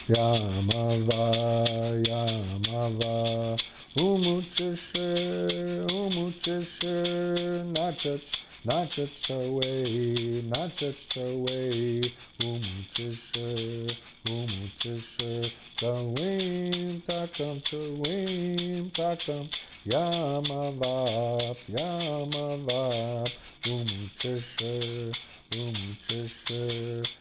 Yamava, Yamava, Umuchashe, Umuchashe, Nachach away, Nachach away, Umuchashe, Umuchashe, Tawim, Takam, Tawim, Takam, Yamava, Yamava, Umuchashe, Umuchashe.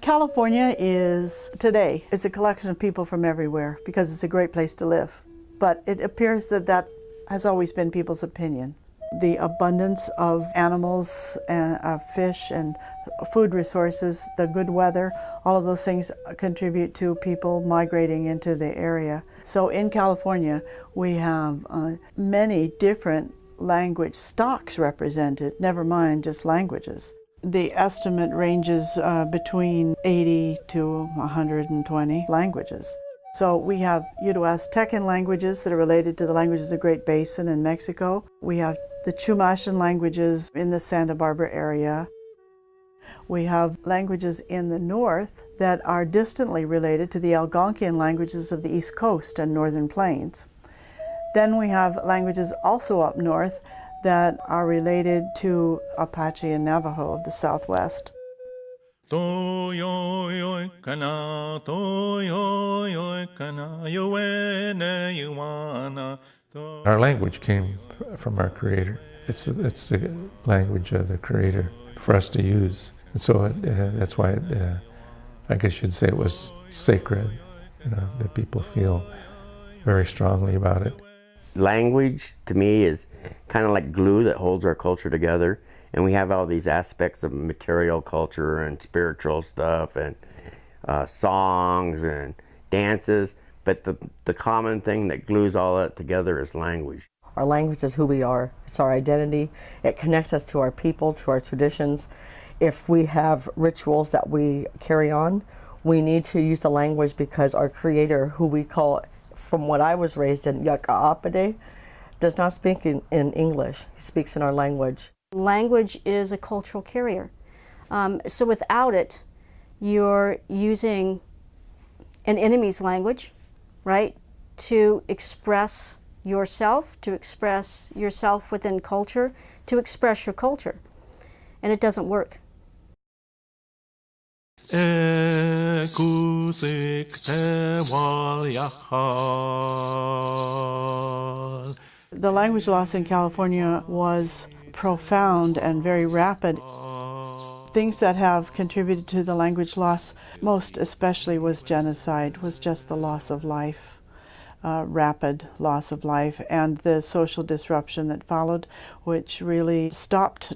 California today is a collection of people from everywhere because it's a great place to live. But it appears that that has always been people's opinion. The abundance of animals and fish and food resources, the good weather, all of those things contribute to people migrating into the area. So in California, we have many different language stocks represented, never mind just languages. The estimate ranges between 80 to 120 languages. So we have Uto-Aztecan languages that are related to the languages of the Great Basin in Mexico. We have the Chumashan languages in the Santa Barbara area. We have languages in the north that are distantly related to the Algonquian languages of the East Coast and Northern Plains. Then we have languages also up north that are related to Apache and Navajo of the Southwest. Our language came from our Creator. It's the language of the Creator for us to use. And so that's why I guess you'd say it was sacred, that people feel very strongly about it. Language, to me, is kind of like glue that holds our culture together. And we have all these aspects of material culture and spiritual stuff and songs and dances. But the common thing that glues all that together is language. Our language is who we are. It's our identity. It connects us to our people, to our traditions. If we have rituals that we carry on, we need to use the language because our Creator, who we call, from what I was raised in, Yaka'apade, does not speak in English. He speaks in our language. Language is a cultural carrier. So without it, you're using an enemy's language, right, to express yourself within culture, to express your culture. And it doesn't work. The language loss in California was profound and very rapid. Things that have contributed to the language loss, most especially, was genocide, was just the loss of life, rapid loss of life, and the social disruption that followed, which really stopped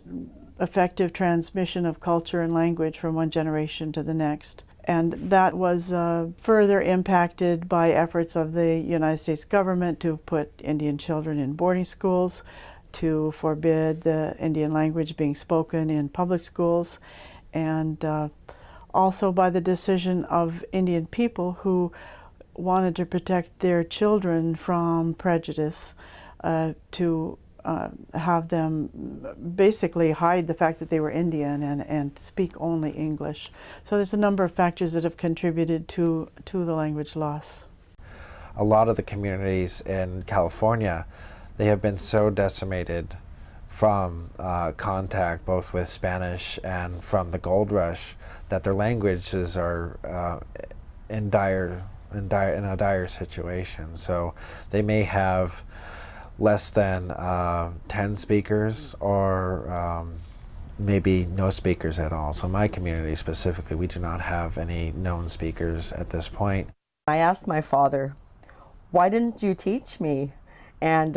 effective transmission of culture and language from one generation to the next. And that was further impacted by efforts of the United States government to put Indian children in boarding schools, to forbid the Indian language being spoken in public schools, and also by the decision of Indian people who wanted to protect their children from prejudice, to have them basically hide the fact that they were Indian and speak only English. So there's a number of factors that have contributed to the language loss. A lot of the communities in California, they have been so decimated from contact both with Spanish and from the gold rush that their languages are in a dire situation. So they may have less than 10 speakers or maybe no speakers at all. So my community specifically, we do not have any known speakers at this point. I asked my father, why didn't you teach me? And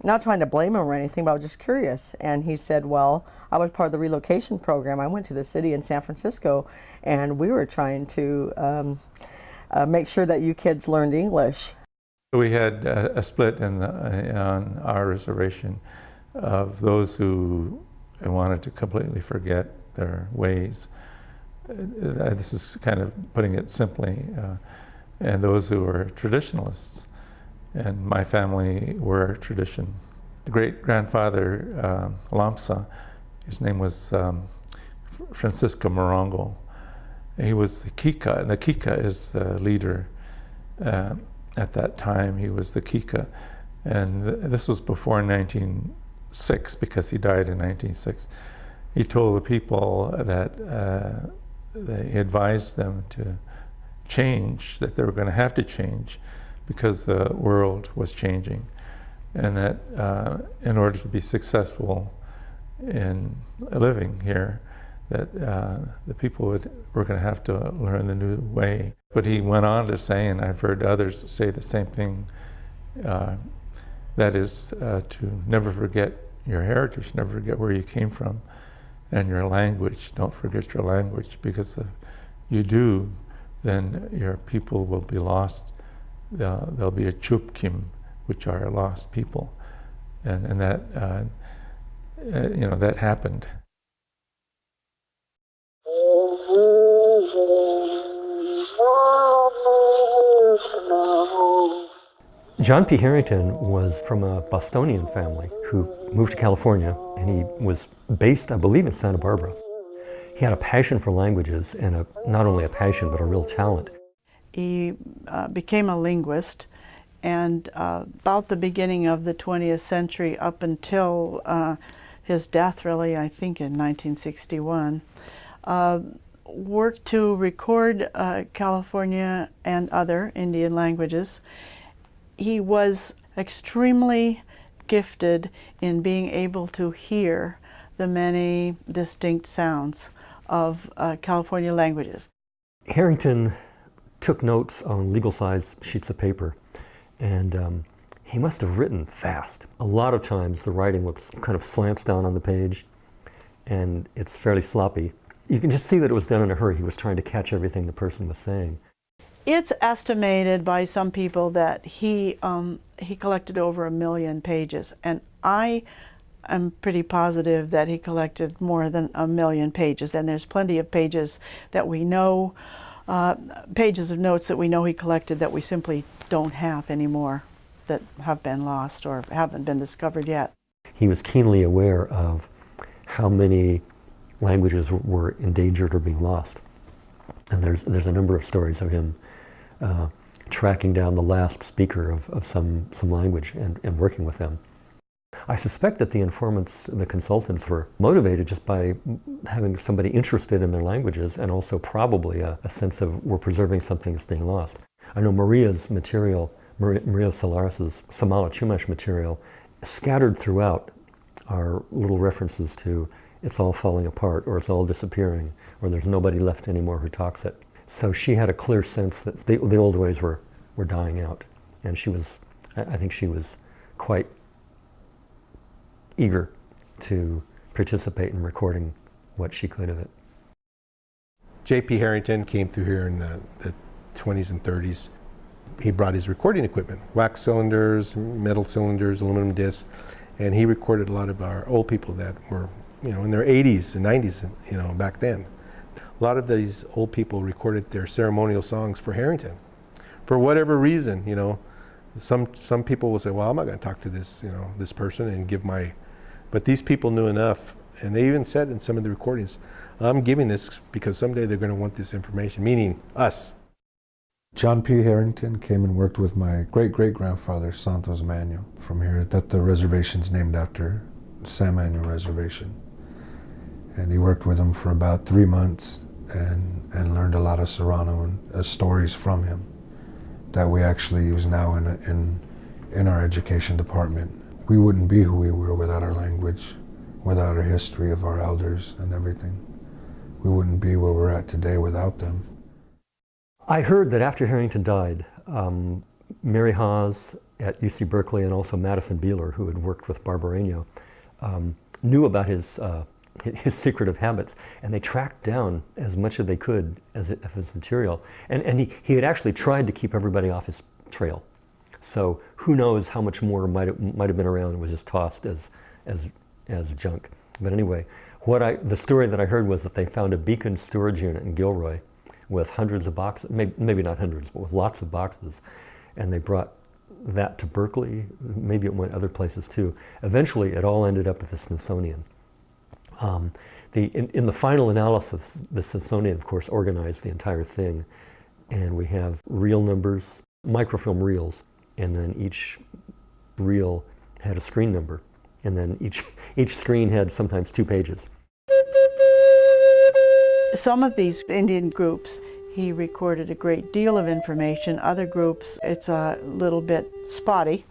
not trying to blame him or anything, but I was just curious. And he said, well, I was part of the relocation program. I went to the city in San Francisco, and we were trying to make sure that you kids learned English. We had a split on our reservation of those who wanted to completely forget their ways. This is kind of putting it simply. And those who were traditionalists. and my family were a tradition. The great-grandfather, Lamsa, his name was Francisco Morongo. He was the Kika, and the Kika is the leader. At that time, he was the Kika. And this was before 1906, because he died in 1906. He told the people that he advised them to change, that they were going to have to change because the world was changing. And that in order to be successful in living here, that the people were going to have to learn the new way. But he went on to say, and I've heard others say the same thing, that is to never forget your heritage, never forget where you came from, and your language. Don't forget your language, because if you do, then your people will be lost. There'll be a chupkim, which are lost people, and that that happened. John P. Harrington was from a Bostonian family who moved to California, and he was based, I believe, in Santa Barbara. He had a passion for languages, and not only a passion, but a real talent. He became a linguist, and about the beginning of the 20th century, up until his death, really, I think in 1961, worked to record California and other Indian languages. He was extremely gifted in being able to hear the many distinct sounds of California languages. Harrington took notes on legal-sized sheets of paper, and he must have written fast. A lot of times the writing looks kind of slants down on the page, and it's fairly sloppy. You can just see that it was done in a hurry. He was trying to catch everything the person was saying. It's estimated by some people that he collected over 1 million pages, and I am pretty positive that he collected more than 1 million pages. And there's plenty of pages that we know, pages of notes that we know he collected that we simply don't have anymore, that have been lost or haven't been discovered yet. He was keenly aware of how many languages were endangered or being lost. And there's a number of stories of him tracking down the last speaker of some language and working with them. I suspect that the informants and the consultants were motivated just by having somebody interested in their languages, and also probably a sense of we're preserving something that's being lost. I know Maria's material, Maria Solaris's Samala Chumash material, scattered throughout are little references to it's all falling apart, or it's all disappearing, or there's nobody left anymore who talks it. So she had a clear sense that the old ways were dying out, and I think she was quite eager to participate in recording what she could of it. J.P. Harrington came through here in the 20s and 30s. He brought his recording equipment, wax cylinders, metal cylinders, aluminum discs, and he recorded a lot of our old people that were, in their 80s and 90s, back then. A lot of these old people recorded their ceremonial songs for Harrington. For whatever reason, some people will say, well, I'm not going to talk to this, this person and give my, but these people knew enough, and they even said in some of the recordings, I'm giving this because someday they're going to want this information, meaning us. John P. Harrington came and worked with my great-great-grandfather, Santos Manuel, from here, that the reservation's named after, San Manuel Reservation. And he worked with him for about 3 months and learned a lot of Serrano and stories from him that we actually use now in our education department. We wouldn't be who we were without our language, without our history of our elders and everything. We wouldn't be where we're at today without them. I heard that after Harrington died, Mary Haas at UC Berkeley and also Madison Beeler, who had worked with Barbareño, knew about his secretive habits, and they tracked down as much as they could of his material. And he had actually tried to keep everybody off his trail. So who knows how much more might have been around and was just tossed as junk. But anyway, the story that I heard was that they found a Beacon storage unit in Gilroy with hundreds of boxes, maybe not hundreds, but with lots of boxes. And they brought that to Berkeley. Maybe it went other places too. Eventually, it all ended up at the Smithsonian. In the final analysis, the Smithsonian, of course, organized the entire thing, and we have reel numbers, microfilm reels, and then each reel had a screen number, and then each screen had sometimes 2 pages. Some of these Indian groups, he recorded a great deal of information. Other groups, it's a little bit spotty.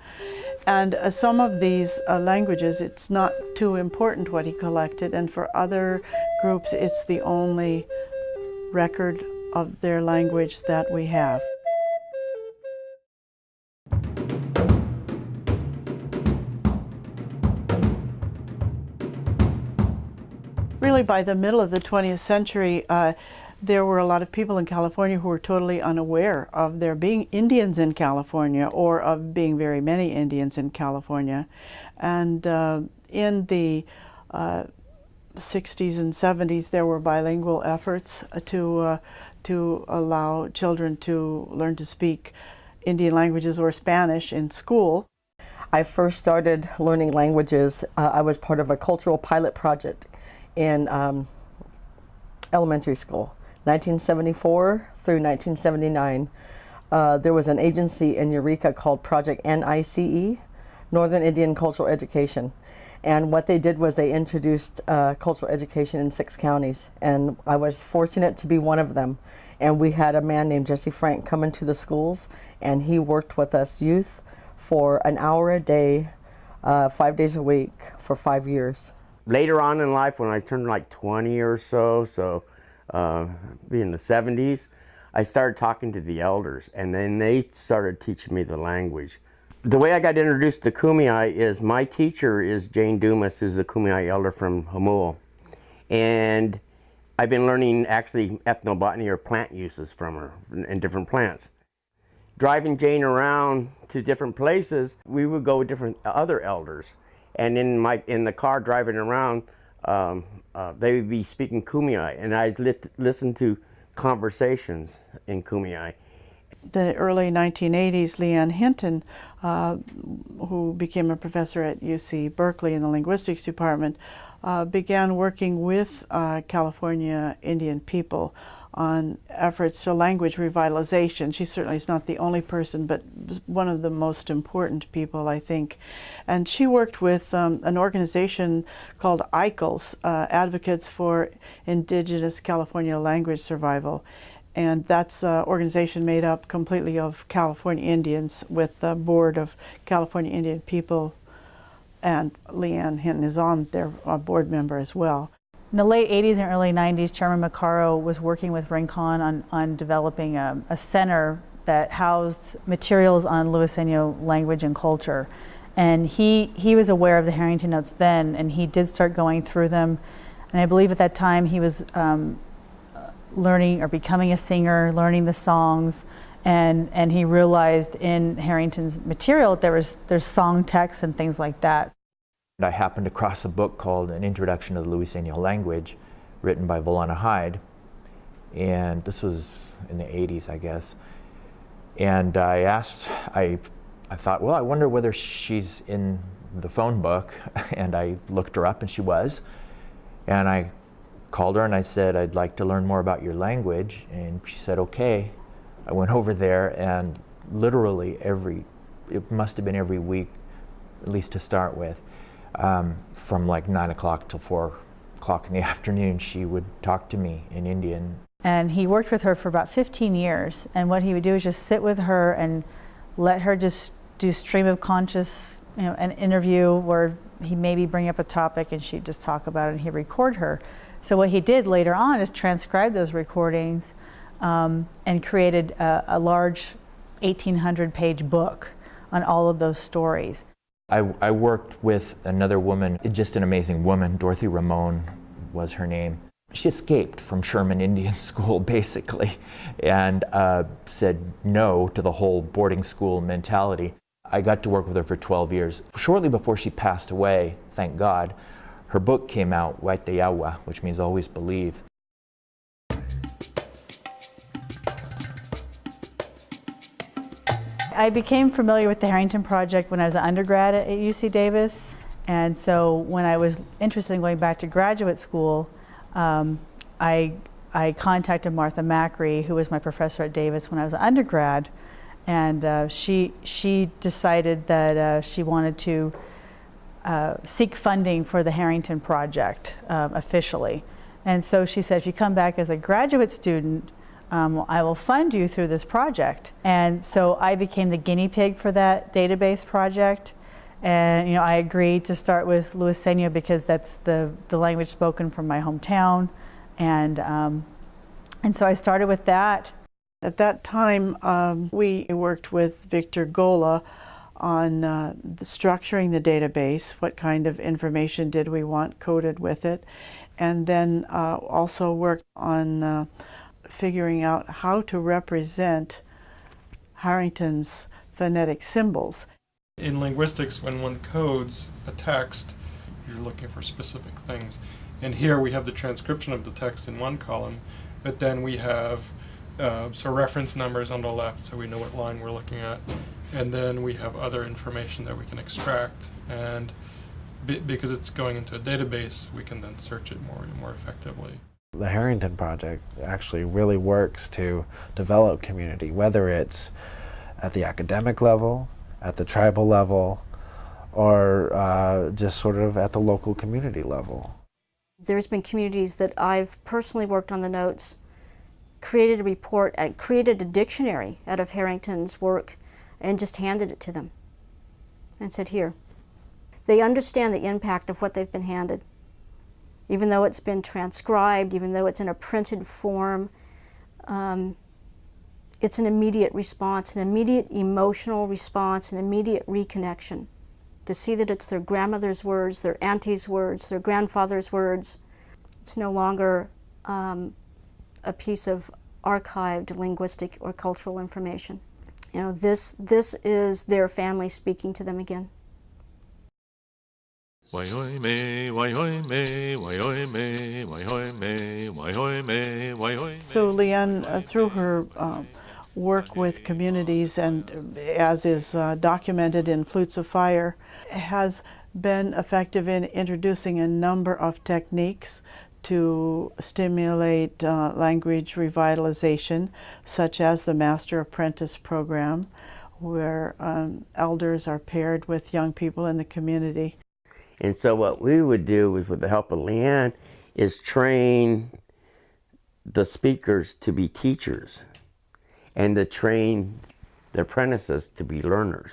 And some of these languages, it's not too important what he collected, and for other groups, it's the only record of their language that we have. Really, by the middle of the 20th century, there were a lot of people in California who were totally unaware of there being Indians in California, or of being very many Indians in California. And in the 60s and 70s, there were bilingual efforts to allow children to learn to speak Indian languages or Spanish in school. I first started learning languages. I was part of a cultural pilot project in elementary school. 1974 through 1979, there was an agency in Eureka called Project NICE, Northern Indian Cultural Education. And what they did was they introduced cultural education in 6 counties. And I was fortunate to be one of them. And we had a man named Jesse Frank come into the schools, and he worked with us youth for an hour a day, 5 days a week for 5 years. Later on in life, when I turned like 20 or so, in the 70s, I started talking to the elders, and then they started teaching me the language. The way I got introduced to Kumeyaay is my teacher is Jane Dumas, who's the Kumeyaay elder from Hamul. And I've been learning actually ethnobotany or plant uses from her and different plants. Driving Jane around to different places, we would go with different other elders. And in the car driving around, they would be speaking Kumeyaay, and I'd listen to conversations in Kumeyaay. The early 1980s, Leanne Hinton, who became a professor at UC Berkeley in the linguistics department, began working with California Indian people on efforts to language revitalization. She certainly is not the only person, but one of the most important people, I think. And she worked with an organization called ICLS, Advocates for Indigenous California Language Survival. And that's an organization made up completely of California Indians, with the Board of California Indian People, and Leanne Hinton is on their board member as well. In the late 80s and early 90s, Chairman Maccaro was working with Rincon on developing a center that housed materials on Luiseno language and culture. And he was aware of the Harrington Notes then, and he did start going through them. And I believe at that time he was learning or becoming a singer, learning the songs, and he realized in Harrington's material there's song texts and things like that. I happened across a book called An Introduction to the Luiseno Language, written by Volana Hyde, and this was in the 80s, I guess. And I thought, well, I wonder whether she's in the phone book, and I looked her up, and she was. And I called her and I said, I'd like to learn more about your language, and she said, okay. I went over there, and literally it must have been every week, at least to start with, from like 9 o'clock till 4 o'clock in the afternoon, she would talk to me in Indian. And he worked with her for about 15 years, and what he would do is just sit with her and let her just do stream of conscious, an interview where he maybe bring up a topic and she'd just talk about it, and he'd record her. So what he did later on is transcribe those recordings and created a large 1,800-page book on all of those stories. I worked with another woman, just an amazing woman, Dorothy Ramon was her name. She escaped from Sherman Indian School, basically, and said no to the whole boarding school mentality. I got to work with her for 12 years. Shortly before she passed away, thank God, her book came out, Waiteyawa, which means always believe. I became familiar with the Harrington Project when I was an undergrad at UC Davis. And so when I was interested in going back to graduate school, I contacted Martha Macri, who was my professor at Davis when I was an undergrad, and she decided that she wanted to seek funding for the Harrington Project officially. And so she said, if you come back as a graduate student, I will fund you through this project. And so I became the guinea pig for that database project. And I agreed to start with Luiseno because that's the language spoken from my hometown. And so I started with that. At that time, we worked with Victor Gola on structuring the database, what kind of information did we want coded with it, and then also worked on figuring out how to represent Harrington's phonetic symbols. In linguistics, when one codes a text, you're looking for specific things. And here we have the transcription of the text in one column, but then we have reference numbers on the left so we know what line we're looking at. And then we have other information that we can extract. And because it's going into a database, we can then search it more effectively. The Harrington Project actually really works to develop community, whether it's at the academic level, at the tribal level, or just sort of at the local community level. There's been communities that I've personally worked on the notes, created a report, created a dictionary out of Harrington's work, and just handed it to them and said, here. They understand the impact of what they've been handed. Even though it's been transcribed, even though it's in a printed form, it's an immediate response, an immediate emotional response, an immediate reconnection. To see that it's their grandmother's words, their auntie's words, their grandfather's words. It's no longer a piece of archived linguistic or cultural information. This is their family speaking to them again. So Leanne, through her work with communities, and as is documented in Flutes of Fire, has been effective in introducing a number of techniques to stimulate language revitalization, such as the Master Apprentice program, where elders are paired with young people in the community. And so what we would do is, with the help of Leanne, is train the speakers to be teachers and to train the apprentices to be learners.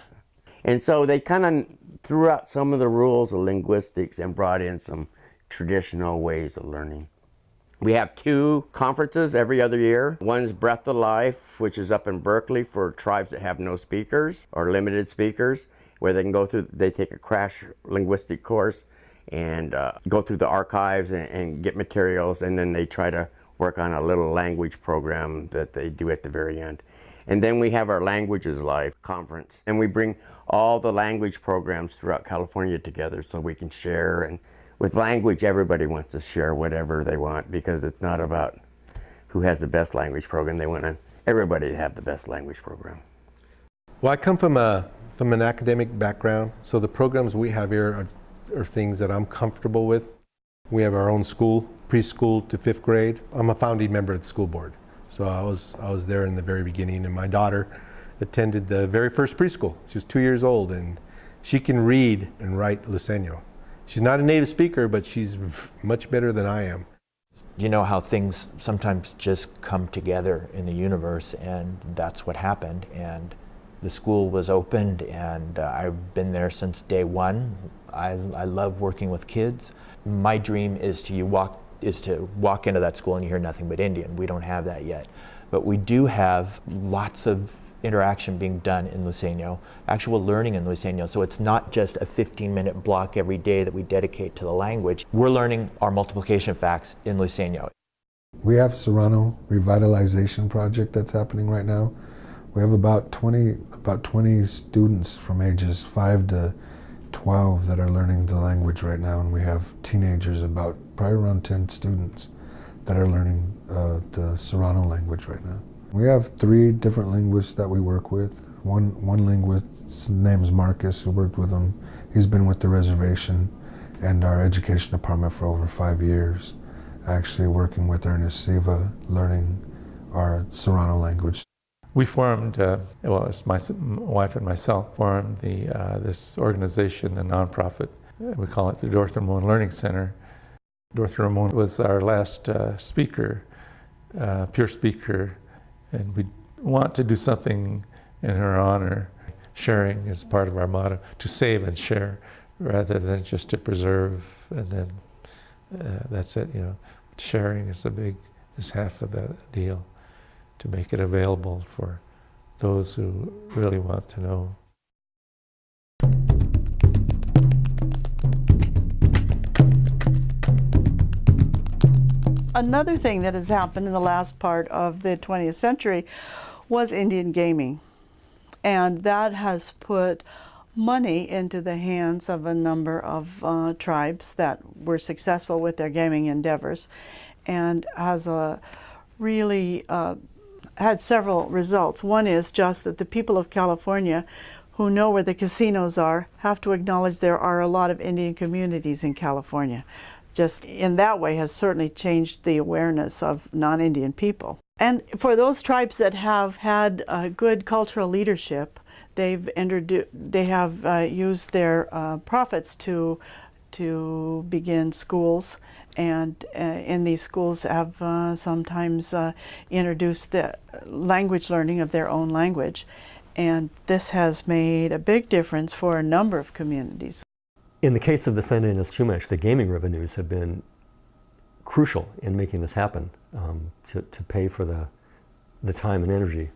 And so they kind of threw out some of the rules of linguistics and brought in some traditional ways of learning. We have 2 conferences every other year. One's Breath of Life, which is up in Berkeley for tribes that have no speakers or limited speakers, where they can go through, they take a crash linguistic course and go through the archives and get materials, and then they try to work on a little language program that they do at the very end. And then we have our Languages Live conference, and we bring all the language programs throughout California together so we can share. And with language, everybody wants to share whatever they want, because it's not about who has the best language program. They want everybody to have the best language program. Well, I come from an academic background, so the programs we have here are things that I'm comfortable with. We have our own school, preschool to 5th grade. I'm a founding member of the school board, so I was there in the very beginning, and my daughter attended the very first preschool. She was 2 years old, and she can read and write Luiseno. She's not a native speaker, but she's much better than I am. You know how things sometimes just come together in the universe, and that's what happened. And the school was opened, and I've been there since day one. I love working with kids. My dream is to walk into that school and you hear nothing but Indian. We don't have that yet. But we do have lots of interaction being done in Luiseno, actual learning in Luiseno. So it's not just a 15-minute block every day that we dedicate to the language. We're learning our multiplication facts in Luiseno. We have Serrano Revitalization Project that's happening right now. We have about 20 students from ages 5 to 12 that are learning the language right now, and we have teenagers, probably around 10 students that are learning the Serrano language right now. We have 3 different linguists that we work with. One linguist's name is Marcus, who worked with them. He's been with the reservation and our education department for over 5 years, actually working with Ernest Siva, learning our Serrano language. We formed, well, it's my wife and myself formed this organization, a nonprofit. We call it the Dorothy Ramon Learning Center. Dorothy Ramon was our last speaker, pure speaker, and we want to do something in her honor. Sharing is part of our motto, to save and share, rather than just to preserve and then that's it, you know. Sharing is half of the deal, to make it available for those who really want to know. Another thing that has happened in the last part of the 20th century was Indian gaming. And that has put money into the hands of a number of tribes that were successful with their gaming endeavors, and has really had several results. One is just that the people of California who know where the casinos are have to acknowledge there are a lot of Indian communities in California. Just in that way has certainly changed the awareness of non-Indian people. And for those tribes that have had good cultural leadership, they have used their profits to begin schools, and in these schools have sometimes introduced the language learning of their own language. And this has made a big difference for a number of communities. In the case of the San Ynez Chumash, the gaming revenues have been crucial in making this happen, to pay for the time and energy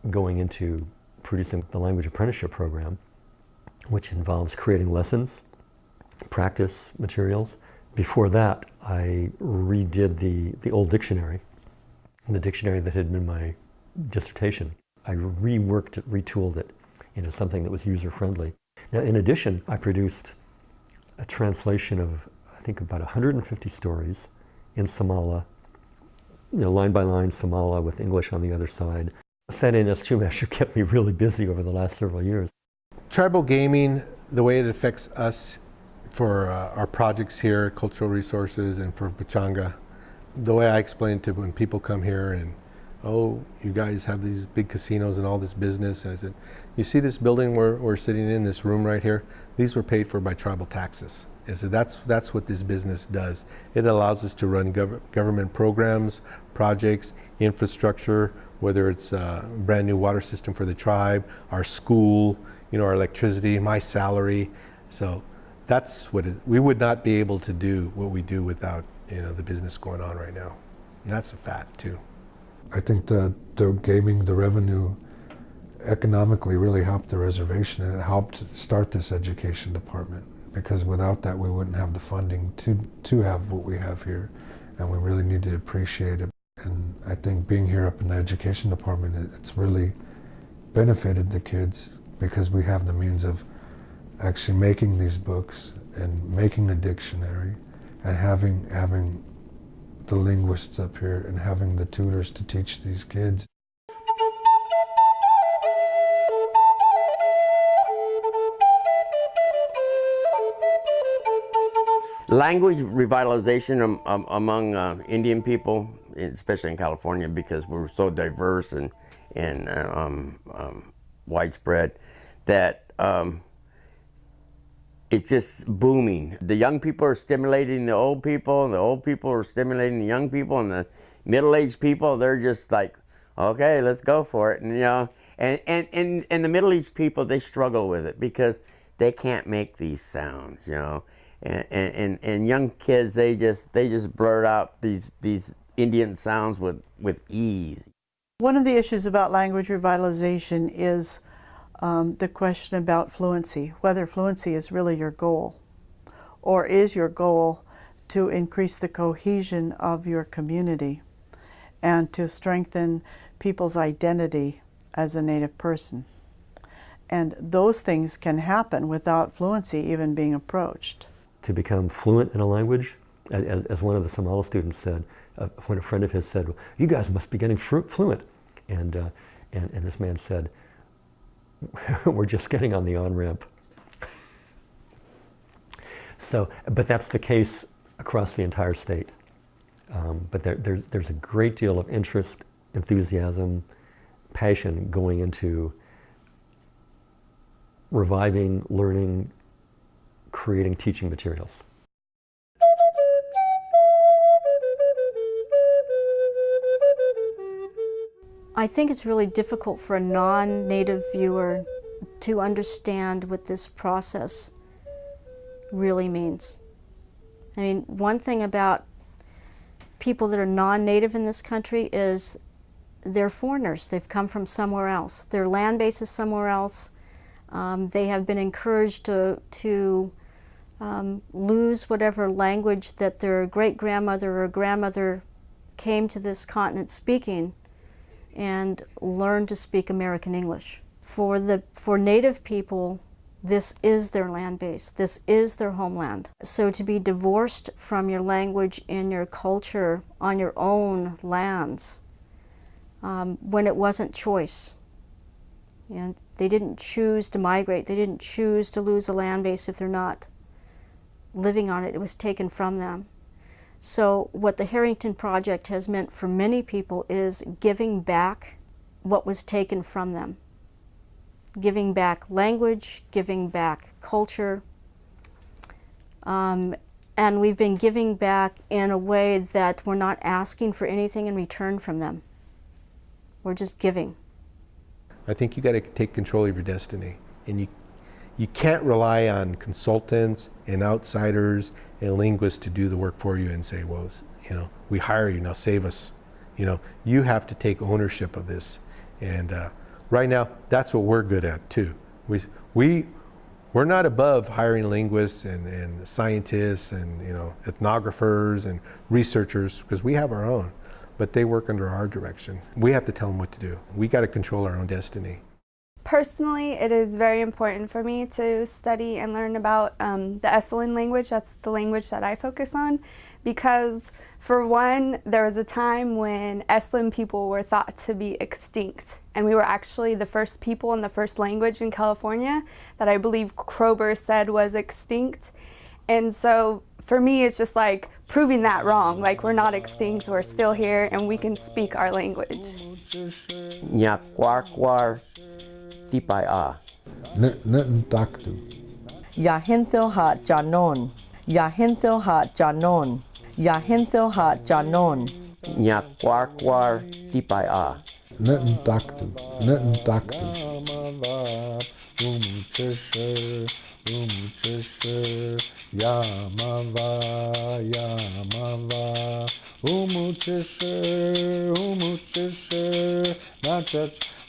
going into producing the language apprenticeship program, which involves creating lessons, practice materials. Before that, I redid the old dictionary, the dictionary that had been my dissertation. I reworked it, retooled it into something that was user-friendly. Now, in addition, I produced a translation of, I think, about 150 stories in Samala, you know, line by line Samala with English on the other side. San Ynez Chumash kept me really busy over the last several years. Tribal gaming, the way it affects us for our projects here, cultural resources, and for Pechanga, the way I explain it to when people come here and, oh, you guys have these big casinos and all this business, and I said, you see this building we're sitting in, this room right here? These were paid for by tribal taxes. And so that's what this business does. It allows us to run government programs, projects, infrastructure, whether it's a brand new water system for the tribe, our school, you know, our electricity, my salary. So that's what we would not be able to do what we do without, you know, the business going on right now. And that's a fact too. I think the gaming, the revenue economically really helped the reservation, and it helped start this education department, because without that we wouldn't have the funding to have what we have here, and we really need to appreciate it. And I think being here up in the education department, it's really benefited the kids, because we have the means of actually making these books and making a dictionary and having the linguists up here and having the tutors to teach these kids. Language revitalization among Indian people, especially in California, because we're so diverse and widespread, that it's just booming. The young people are stimulating the old people, and the old people are stimulating the young people, and the middle-aged people, they're just like, okay, let's go for it. And you know, and the middle-aged people, they struggle with it because they can't make these sounds, you know. And young kids, they just blurt out these Indian sounds with ease. One of the issues about language revitalization is the question about fluency, whether fluency is really your goal, or is your goal to increase the cohesion of your community and to strengthen people's identity as a Native person. And those things can happen without fluency even being approached. To become fluent in a language, as one of the Somali students said, when a friend of his said, well, you guys must be getting fluent. And this man said, we're just getting on the on-ramp. So, but that's the case across the entire state. But there's a great deal of interest, enthusiasm, passion going into reviving, learning, creating teaching materials. I think it's really difficult for a non-native viewer to understand what this process really means. I mean, one thing about people that are non-native in this country is they're foreigners. They've come from somewhere else. Their land base is somewhere else. They have been encouraged to lose whatever language that their great-grandmother or grandmother came to this continent speaking, and learn to speak American English. For Native people, this is their land base. This is their homeland. So to be divorced from your language and your culture on your own lands, when it wasn't choice, and they didn't choose to migrate, they didn't choose to lose a land base if they're not living on it, it was taken from them. So what the Harrington Project has meant for many people is giving back what was taken from them. Giving back language, giving back culture. And we've been giving back in a way that we're not asking for anything in return from them. We're just giving. I think you got to take control of your destiny. And you can't rely on consultants and outsiders and linguists to do the work for you and say, well, you know, we hire you, now save us. You know, you have to take ownership of this. And right now, that's what we're good at too. We're not above hiring linguists and scientists and, you know, ethnographers and researchers, because we have our own, but they work under our direction. We have to tell them what to do. We got to control our own destiny. Personally, it is very important for me to study and learn about the Esalen language. That's the language that I focus on, because for one, there was a time when Esalen people were thought to be extinct, and we were actually the first people and the first language in California that I believe Kroeber said was extinct. And so for me, it's just like proving that wrong. Like, we're not extinct, we're still here, and we can speak our language. Tipaya. Yahinthil ha janon. Yahinthil ha janon. Yahinthil ha janon. Nyakwarkwar tipaya. Nentaktu. Yamava.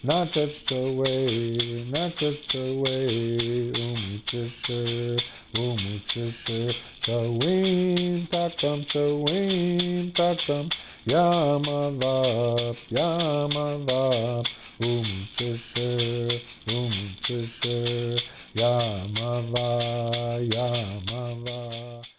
Not touched away, Sawim tatam, Yamava, Yamava.